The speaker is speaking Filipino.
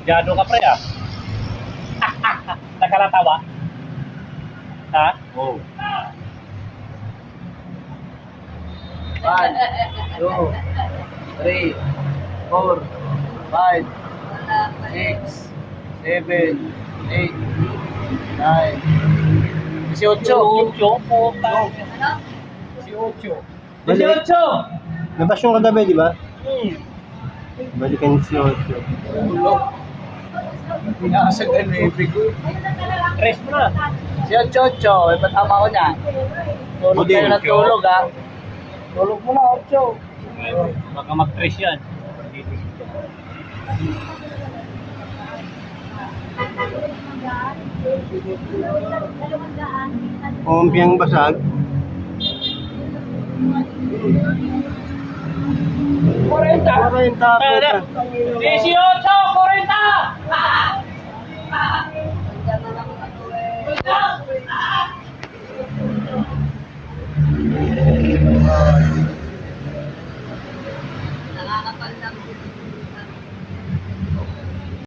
Forjado ka, pre, ah. Nakalatawa? Ha? Oh. 1, 2, 3, 4, 5, 6, 7, 8, 9, 18. 18 po, tayo. 18. 18! Labas yung kagabi, di ba? Hmm. Balikan si 8. Tulog. Pinakasag ang ibig ko. Tres mo na. Si 8, may patama ko niya. Tulog Hindi, kayo ng tulog, ha? Tulog mo na, 8. Baka mag-tres yan. Umpiang basag. 40! 40, puta. 18! 40!